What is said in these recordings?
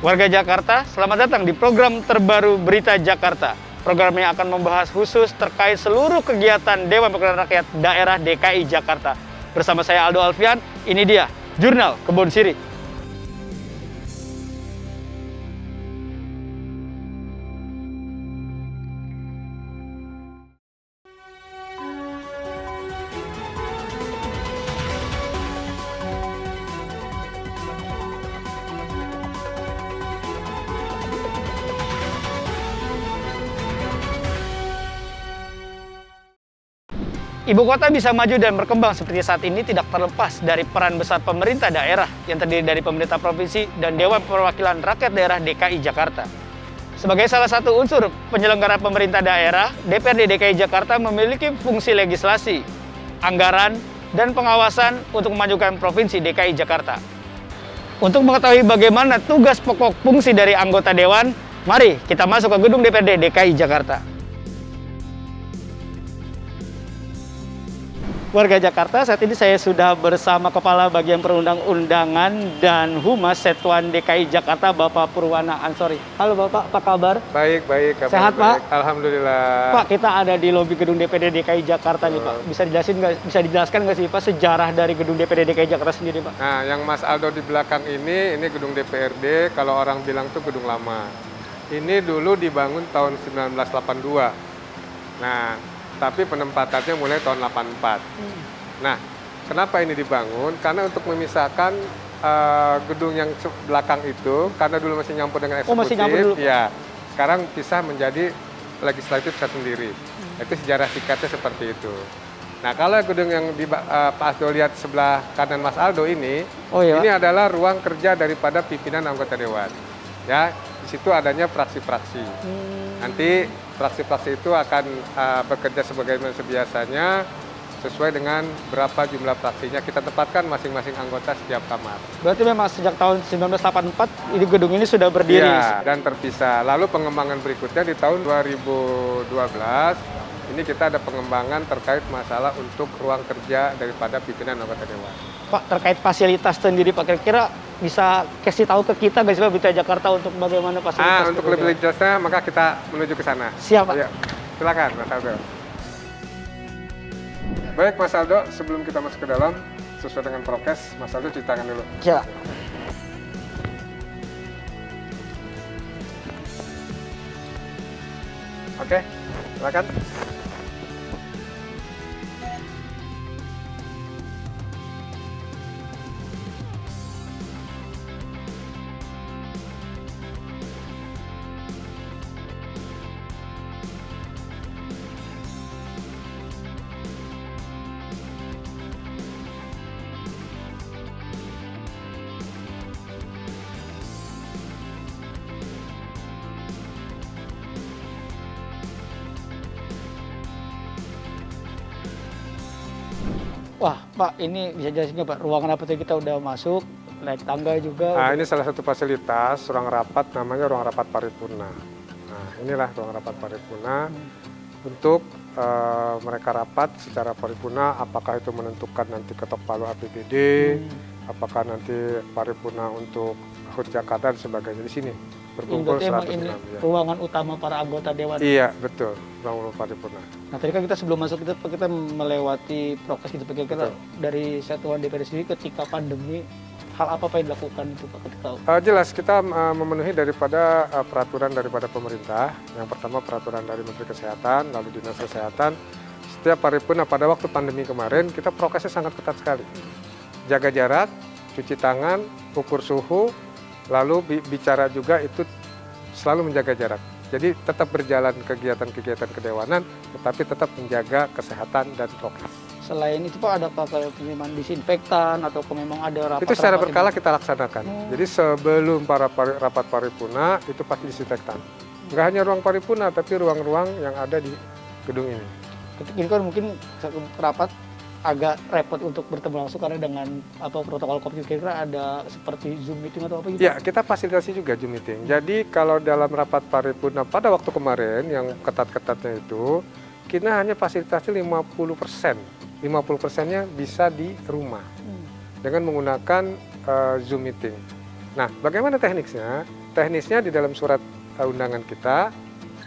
Warga Jakarta, selamat datang di program terbaru Berita Jakarta. Program yang akan membahas khusus terkait seluruh kegiatan Dewan Perwakilan Rakyat Daerah DKI Jakarta. Bersama saya Aldo Alfian, ini dia Jurnal Kebon Sirih. Ibu kota bisa maju dan berkembang seperti saat ini tidak terlepas dari peran besar pemerintah daerah yang terdiri dari pemerintah provinsi dan Dewan Perwakilan Rakyat Daerah DKI Jakarta. Sebagai salah satu unsur penyelenggara pemerintah daerah, DPRD DKI Jakarta memiliki fungsi legislasi, anggaran, dan pengawasan untuk memajukan Provinsi DKI Jakarta. Untuk mengetahui bagaimana tugas pokok fungsi dari anggota Dewan, mari kita masuk ke gedung DPRD DKI Jakarta. Warga Jakarta, saat ini saya sudah bersama Kepala Bagian Perundang-undangan dan Humas Setuan DKI Jakarta, Bapak Purwana Ansori. Halo Bapak, apa kabar? Baik. Sehat baik. Pak? Alhamdulillah. Pak, kita ada di lobi gedung DPRD DKI Jakarta nih Pak. Bisa dijelaskan nggak sih Pak sejarah dari gedung DPRD DKI Jakarta sendiri Pak? Nah, yang Mas Aldo di belakang ini gedung DPRD, kalau orang bilang tuh gedung lama. Ini dulu dibangun tahun 1982. Nah, tapi penempatannya mulai tahun 84. Nah, kenapa ini dibangun? Karena untuk memisahkan gedung yang belakang itu, karena dulu masih nyampur dengan eksekutif, masih nyampur dulu. Ya, sekarang bisa menjadi legislatif sendiri. Itu sejarah singkatnya seperti itu. Nah, kalau gedung yang Pak Aldo lihat sebelah kanan Mas Aldo ini, ini adalah ruang kerja daripada pimpinan anggota Dewan. Ya, di situ adanya fraksi-fraksi. Nanti fraksi-fraksi itu akan bekerja sebagaimana sebiasanya sesuai dengan berapa jumlah fraksinya. Kita tempatkan masing-masing anggota setiap kamar. Berarti memang sejak tahun 1984 ini gedung ini sudah berdiri. Ya, dan terpisah. Lalu pengembangan berikutnya di tahun 2012 ini kita ada pengembangan terkait masalah untuk ruang kerja daripada pimpinan anggota Dewan. Pak, terkait fasilitas sendiri Pak, kira-kira bisa kasih tahu ke kita nggak sih Pak Berita Jakarta untuk bagaimana fasilitas? Untuk lebih jelasnya maka kita menuju ke sana. Siap Pak. Ya, silakan Mas Aldo. Baik Mas Aldo, sebelum kita masuk ke dalam, sesuai dengan prokes, Mas Aldo cuci tangan dulu. Ya. Oke, silakan. Wah, Pak, ini bisa jelasin nggak Pak, ruangan apa tadi kita udah masuk, naik tangga juga? Nah, ini salah satu fasilitas ruang rapat, namanya ruang rapat paripurna. Nah, inilah ruang rapat paripurna untuk mereka rapat secara paripurna, apakah itu menentukan nanti ketok palu APBD, apakah nanti paripurna untuk HUT Jakarta dan sebagainya di sini. Berkumpul 100 ini gram, ya. ruangan utama para anggota Dewan. Iya, betul, ruang paripurna. Nah, tadi kan kita sebelum masuk kita melewati prokes gitu, kira-kira dari Satuan DPRD sendiri ketika pandemi, hal apa yang dilakukan itu Pak ketika? Jelas, kita memenuhi daripada peraturan daripada pemerintah. Yang pertama peraturan dari Menteri Kesehatan, lalu Dinas Kesehatan. Setiap paripurna pada waktu pandemi kemarin, kita prokesnya sangat ketat sekali. Jaga jarak, cuci tangan, ukur suhu, lalu bicara juga itu selalu menjaga jarak. Jadi tetap berjalan kegiatan-kegiatan kedewanan, tetapi tetap menjaga kesehatan dan prokes. Selain itu Pak, ada penerimaan disinfektan atau memang ada rapat? Itu secara berkala kita laksanakan. Jadi sebelum rapat paripurna itu pasti disinfektan. Nggak hanya ruang paripurna, tapi ruang-ruang yang ada di gedung ini. Ini kan mungkin rapat agak repot untuk bertemu langsung karena dengan protokol COVID, kira-kira ada seperti Zoom meeting atau apa gitu? Ya, kita fasilitasi juga Zoom meeting. Jadi kalau dalam rapat paripurna pada waktu kemarin yang ketat-ketatnya itu, kita hanya fasilitasi 50%. 50%-nya bisa di rumah dengan menggunakan Zoom meeting. Nah, bagaimana tekniknya? teknisnya di dalam surat undangan kita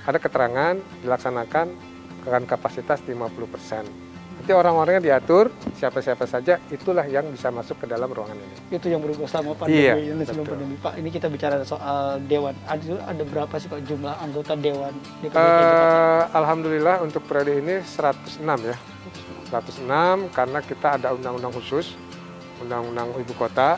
ada keterangan dilaksanakan dengan kapasitas 50%. Nanti orang-orangnya diatur, siapa-siapa saja, itulah yang bisa masuk ke dalam ruangan ini. Itu yang berubah sama pandemi. Iya, sebelum pandemi. Pak, ini kita bicara soal dewan. Ada berapa sih Pak jumlah anggota dewan DPD Jakarta? Alhamdulillah untuk periode ini 106 ya. 106 karena kita ada undang-undang khusus, undang-undang ibu kota.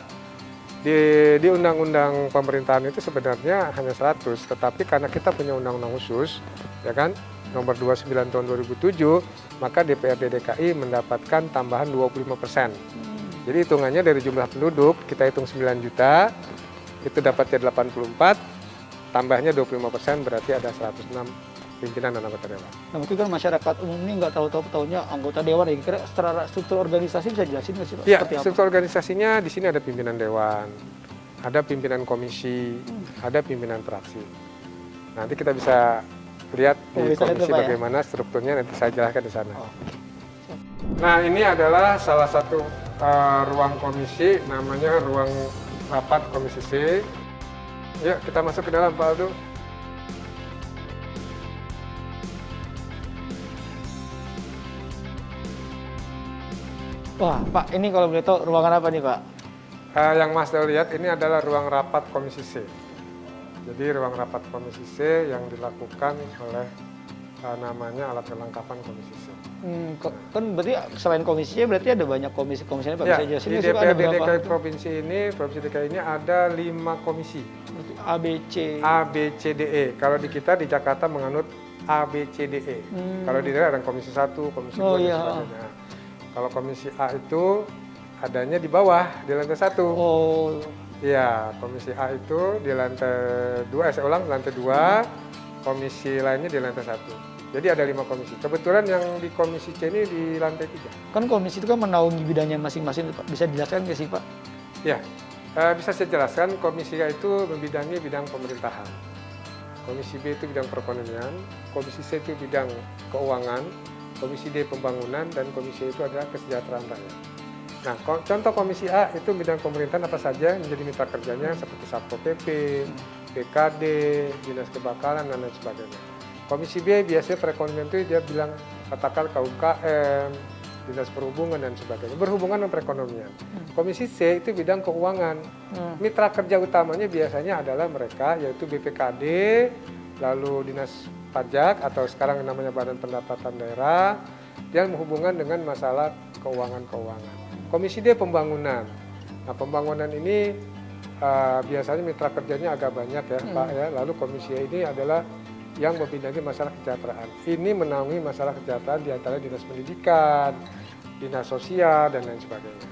Di undang-undang pemerintahan itu sebenarnya hanya 100, tetapi karena kita punya undang-undang khusus, ya kan, nomor 29 tahun 2007, maka DPRD DKI mendapatkan tambahan 25%. Jadi hitungannya dari jumlah penduduk, kita hitung 9 juta, itu dapatnya 84, tambahnya 25% berarti ada 106 pimpinan dan anggota dewan. Nah, mungkin kan masyarakat umum ini nggak tahu-tahu taunya anggota dewan ya. Kira secara struktur organisasi bisa jelasin nggak sih Pak? Ya, seperti apa? struktur organisasinya di sini ada pimpinan dewan, ada pimpinan komisi, ada pimpinan fraksi. Nanti kita bisa lihat di komisi bagaimana strukturnya, nanti saya jelaskan di sana. Nah, ini adalah salah satu ruang komisi, namanya ruang rapat komisi C. Yuk kita masuk ke dalam Pak Aldo. Wah, Pak, ini kalau boleh tahu ruangan apa nih, Pak? Yang Mas lihat ini adalah ruang rapat komisi C. Jadi ruang rapat komisi C yang dilakukan oleh namanya alat kelengkapan komisi C. Kan berarti selain komisi C berarti ada banyak komisi-komisinya Pak? Ya, bisa jelasin di nggak sih, Pak, ada DPRD berapa? DKI Provinsi DKI ini ada 5 komisi. A, B, C. A, B, C, D, E. Kalau di kita di Jakarta menganut A, B, C, D, E. Kalau di daerah ada komisi 1, komisi 2, dan sebagainya. Kalau komisi A itu adanya di bawah, di lantai 1. Oh. Iya, komisi A itu di lantai 2, saya ulang, lantai 2, komisi lainnya di lantai 1. Jadi ada 5 komisi. Kebetulan yang di komisi C ini di lantai 3. Kan komisi itu kan menaungi bidangnya masing-masing, Pak. Bisa dijelaskan nggak sih, Pak? Ya, bisa saya jelaskan, komisi A itu membidangi bidang pemerintahan. Komisi B itu bidang perekonomian, komisi C itu bidang keuangan, komisi D pembangunan, dan komisi E itu adalah kesejahteraan rakyat. Nah, contoh komisi A itu bidang pemerintahan apa saja yang menjadi mitra kerjanya seperti Satpol PP, BKD, Dinas Kebakaran, dan lain sebagainya. Komisi B biasanya perekonomian itu dia bilang katakan KUMKM, Dinas Perhubungan, dan sebagainya, berhubungan dengan perekonomian. Komisi C itu bidang keuangan. Mitra kerja utamanya biasanya adalah mereka, yaitu BPKD, lalu Dinas Pajak, atau sekarang namanya Badan Pendapatan Daerah, yang berhubungan dengan masalah keuangan-keuangan. Komisi D pembangunan. Nah, pembangunan ini biasanya mitra kerjanya agak banyak ya Pak ya. Lalu komisi E ini adalah yang membidangi masalah kesejahteraan. Ini menaungi masalah kesejahteraan di antara dinas pendidikan, dinas sosial, dan lain sebagainya.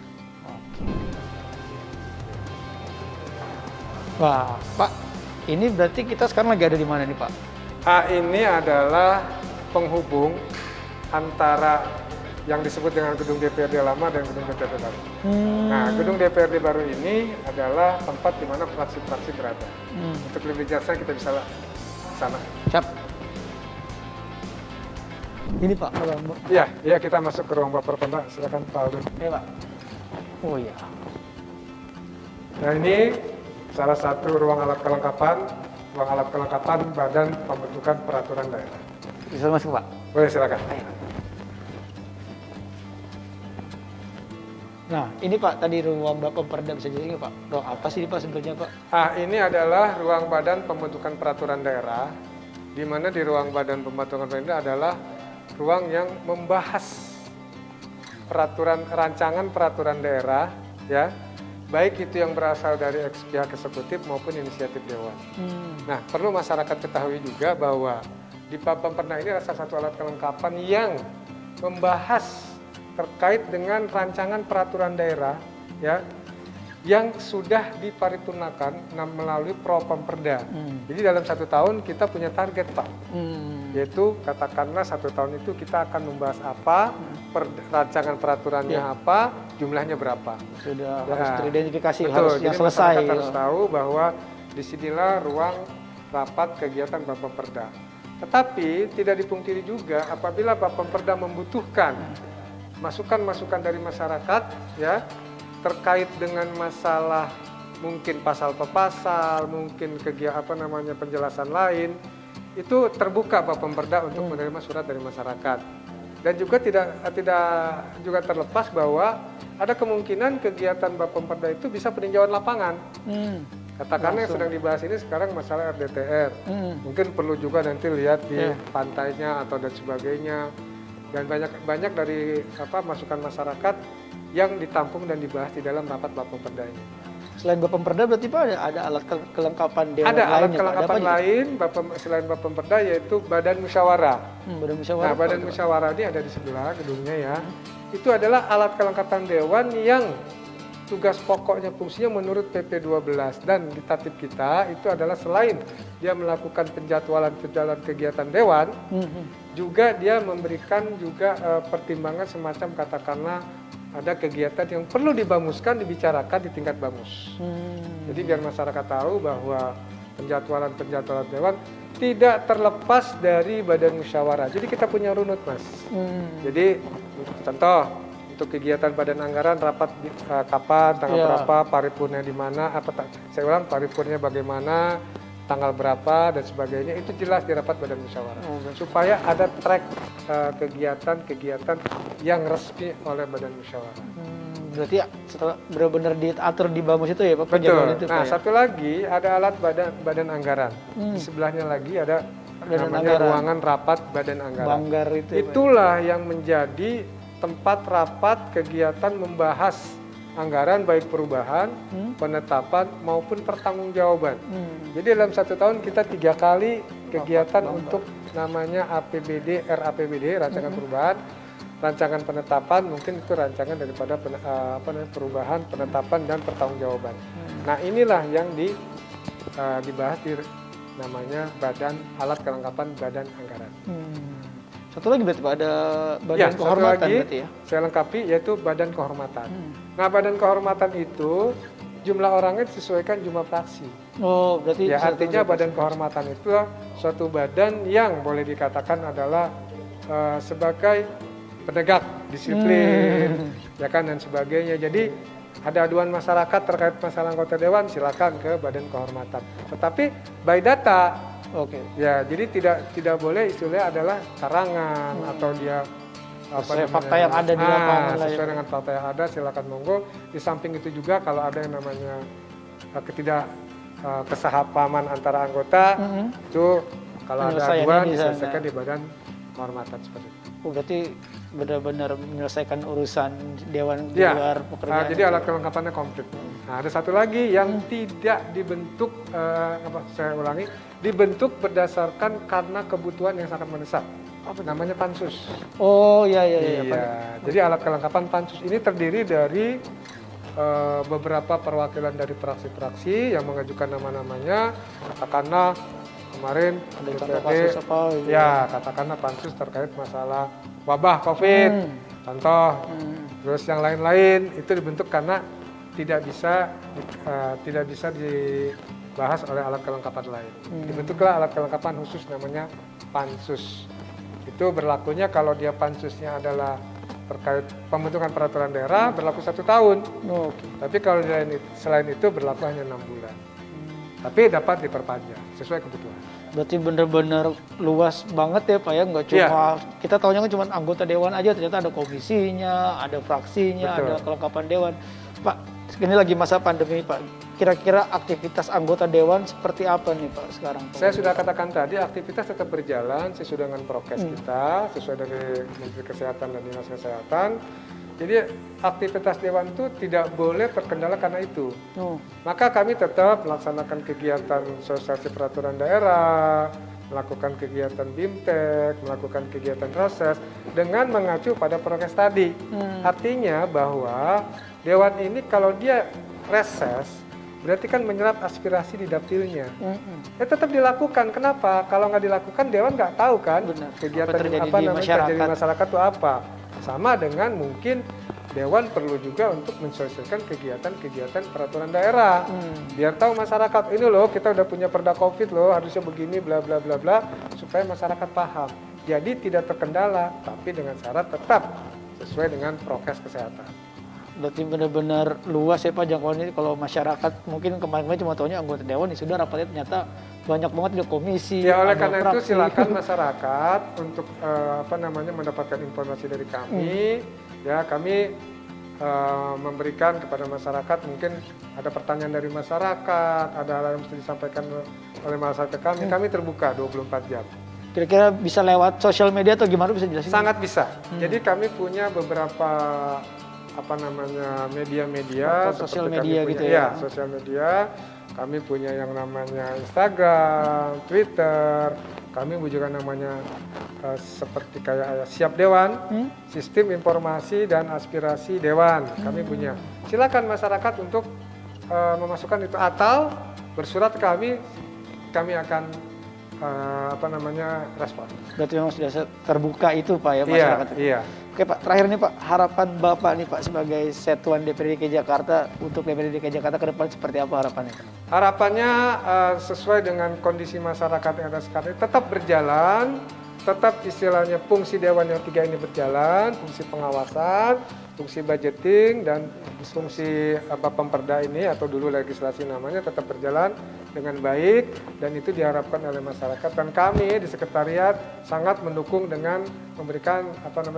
Wah, Pak, ini berarti kita sekarang lagi ada di mana nih, Pak? Ini adalah penghubung antara yang disebut dengan gedung DPRD lama dan gedung DPRD baru. Nah, gedung DPRD baru ini adalah tempat di mana fraksi-fraksi berada. Untuk lebih jelasnya kita bisa sana. Siap. Ini Pak. Iya, kita masuk ke ruang Baper Pemda. Silakan Pak Aldo. Iya Pak. Oh iya. Nah, ini salah satu ruang alat kelengkapan Badan Pembentukan Peraturan Daerah. Bisa masuk Pak? Boleh, silakan. Ayo. Nah, ini Pak, tadi ruang berapa perda bisa jadi nggak Pak? Ruang apa sih Pak sebenarnya Pak? Ini adalah ruang Badan Pembentukan Peraturan Daerah, di mana di ruang Badan Pembentukan Peraturan Daerah adalah ruang yang membahas rancangan peraturan daerah, ya, baik itu yang berasal dari pihak eksekutif maupun inisiatif dewan. Nah, perlu masyarakat ketahui juga bahwa di Bapemperda ini ada salah satu alat kelengkapan yang membahas terkait dengan rancangan peraturan daerah, ya, yang sudah diparipurnakan melalui Propemperda. Jadi dalam 1 tahun kita punya target Pak, yaitu katakanlah 1 tahun itu kita akan membahas apa, rancangan peraturannya apa, jumlahnya berapa. Sudah harus teridentifikasi, betul, harus yang selesai. Masyarakat harus tahu bahwa disinilah ruang rapat kegiatan Bapemperda. Tetapi tidak dipungkiri juga apabila Bapemperda membutuhkan masukan-masukan dari masyarakat, ya, terkait dengan masalah mungkin pasal per pasal, mungkin penjelasan lain, itu terbuka Bapemperda untuk menerima surat dari masyarakat. Dan juga tidak juga terlepas bahwa ada kemungkinan kegiatan Bapemperda itu bisa peninjauan lapangan. Katakanlah yang sedang dibahas ini sekarang masalah RDTR. Mungkin perlu juga nanti lihat di pantainya atau dan sebagainya. Dan banyak dari masukan masyarakat yang ditampung dan dibahas di dalam rapat Bapemperda ini. Selain Bapemperda berarti Pak ada alat kelengkapan dewan lain? Ada alat ada kelengkapan lain selain Bapemperda, yaitu Badan Musyawarah. Badan Musyawarah. Nah, Badan Musyawarah ini ada di sebelah gedungnya ya. Itu adalah alat kelengkapan dewan yang tugas pokoknya fungsinya menurut PP 12 dan di tatip kita itu adalah selain dia melakukan penjadwalan kegiatan dewan, juga dia memberikan juga pertimbangan semacam katakanlah ada kegiatan yang perlu dibamuskan, dibicarakan di tingkat bamus. Jadi biar masyarakat tahu bahwa penjadwalan dewan tidak terlepas dari Badan Musyawarah. Jadi kita punya runut, Mas. Jadi contoh untuk kegiatan Badan Anggaran rapat kapan, tanggal berapa, paripurnya di mana, saya ulang paripurnya bagaimana, tanggal berapa dan sebagainya, itu jelas di rapat Badan Musyawarah. Supaya ada track kegiatan-kegiatan yang resmi oleh Badan Musyawarah. Berarti setelah benar-benar diatur di bamus itu ya Pak? Betul. Itu, nah, Pak, satu lagi ada alat Badan Anggaran. Di sebelahnya lagi ada namanya ruangan rapat Badan Anggaran. Banggar itu. Itulah yang menjadi tempat rapat kegiatan membahas anggaran baik perubahan, penetapan maupun pertanggungjawaban. Jadi dalam 1 tahun kita 3 kali kegiatan untuk namanya APBD, RAPBD, rancangan perubahan, rancangan penetapan, mungkin itu rancangan daripada perubahan, penetapan dan pertanggungjawaban. Nah inilah yang dibahas di namanya alat kelengkapan Badan Anggaran. Satu lagi berarti Pak, ada Badan Kehormatan satu lagi, berarti ya? Saya lengkapi, yaitu Badan Kehormatan. Nah, Badan Kehormatan itu jumlah orangnya disesuaikan jumlah fraksi. Oh, berarti ya artinya Badan Kehormatan itu suatu badan yang boleh dikatakan adalah sebagai penegak disiplin, ya kan, dan sebagainya. Jadi ada aduan masyarakat terkait masalah anggota dewan, silakan ke Badan Kehormatan. Tetapi by data. Ya, jadi tidak boleh istilahnya adalah karangan atau dia sesuai fakta yang ada di lapangan. Sesuai dengan fakta yang ada, silakan monggo. Di samping itu juga kalau ada yang namanya kesalahpahaman antara anggota, itu kalau ada aduan diselesaikan di Badan Kehormatan seperti itu. Berarti benar-benar menyelesaikan urusan dewan di luar pekerjaan. Jadi alat kelengkapannya komplit. Nah, ada satu lagi yang tidak dibentuk, saya ulangi, dibentuk berdasarkan karena kebutuhan yang sangat mendesak. Namanya pansus. Oh iya. Jadi alat kelengkapan pansus ini terdiri dari beberapa perwakilan dari fraksi-fraksi yang mengajukan nama-namanya. Katakanlah kemarin DPRD, katakanlah pansus terkait masalah wabah COVID, contoh. Terus yang lain-lain itu dibentuk karena tidak bisa dibahas oleh alat kelengkapan lain. Dibentuklah alat kelengkapan khusus namanya pansus. Itu berlakunya kalau dia pansusnya adalah terkait pembentukan peraturan daerah berlaku 1 tahun. Tapi kalau selain itu berlaku hanya 6 bulan. Tapi dapat diperpanjang sesuai kebutuhan. Berarti benar-benar luas banget ya Pak ya, nggak cuma kita tahunya kan cuma anggota dewan aja, ternyata ada komisinya, ada fraksinya, ada kelengkapan dewan. Pak, ini lagi masa pandemi Pak, kira-kira aktivitas anggota dewan seperti apa nih Pak sekarang? Saya sudah katakan tadi, aktivitas tetap berjalan sesuai dengan prokes kita, sesuai dari Menteri Kesehatan dan Dinas Kesehatan. Jadi aktivitas dewan itu tidak boleh terkendala karena itu. Maka kami tetap melaksanakan kegiatan sosialisasi peraturan daerah, melakukan kegiatan BIMTEK, melakukan kegiatan proses dengan mengacu pada prokes tadi. Artinya bahwa dewan ini kalau dia reses, berarti kan menyerap aspirasi di dapilnya. Ya tetap dilakukan. Kenapa? Kalau nggak dilakukan, dewan nggak tahu kan kegiatan terjadi di masyarakat itu apa. Sama dengan mungkin dewan perlu juga untuk menyesuaikan kegiatan-kegiatan peraturan daerah. Biar tahu masyarakat, ini loh kita udah punya perda COVID loh, harusnya begini bla bla bla bla, supaya masyarakat paham. Jadi tidak terkendala, tapi dengan syarat tetap sesuai dengan prokes kesehatan. Berarti benar-benar luas ya Pak jangkauan ini. Kalau masyarakat mungkin kemarin-kemarin cuma tahunya anggota dewan, sudah rapatnya ternyata banyak banget ada komisi. Ya oleh karena itu silakan masyarakat untuk mendapatkan informasi dari kami. Ya kami memberikan kepada masyarakat, mungkin ada pertanyaan dari masyarakat, ada hal yang mesti disampaikan oleh masyarakat kami terbuka 24 jam. Kira-kira bisa lewat sosial media atau gimana, bisa jelasin? Sangat bisa. Jadi kami punya beberapa media-media, sosial media punya, gitu ya? Ya, sosial media. Kami punya yang namanya Instagram, Twitter. Kami juga namanya seperti kayak Siap Dewan, Sistem Informasi dan Aspirasi Dewan. Kami punya. Silakan masyarakat untuk memasukkan itu atau bersurat ke kami akan respon. Berarti memang sudah terbuka itu Pak ya masyarakat? Iya. Oke Pak, terakhir nih Pak, harapan Bapak nih Pak sebagai Setuan DPRD DKI Jakarta untuk DPRD DKI Jakarta ke depan seperti apa harapannya? Harapannya sesuai dengan kondisi masyarakat yang ada sekarang tetap berjalan, tetap istilahnya fungsi Dewan yang 3 ini berjalan, fungsi pengawasan, fungsi budgeting, dan fungsi Pemperda ini atau dulu legislasi namanya tetap berjalan dengan baik, dan itu diharapkan oleh masyarakat, dan kami di sekretariat sangat mendukung dengan memberikan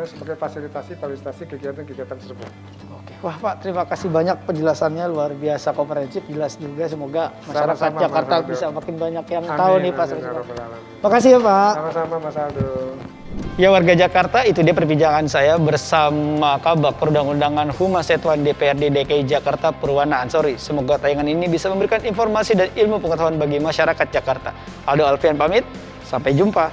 sebagai fasilitasi kegiatan-kegiatan tersebut. Oke. Wah Pak, terima kasih banyak penjelasannya, luar biasa komprehensif, jelas juga, semoga masyarakat Sama-sama, Jakarta Mas bisa makin banyak yang Amin, tahu nih Pak. Makasih ya Pak. Sama-sama Mas Aldo. Ya warga Jakarta, itu dia perbincangan saya bersama Kabak Perundang-undangan Humas Setuan DPRD DKI Jakarta Purwana Ansori. Semoga tayangan ini bisa memberikan informasi dan ilmu pengetahuan bagi masyarakat Jakarta. Aldo Alfian pamit, sampai jumpa.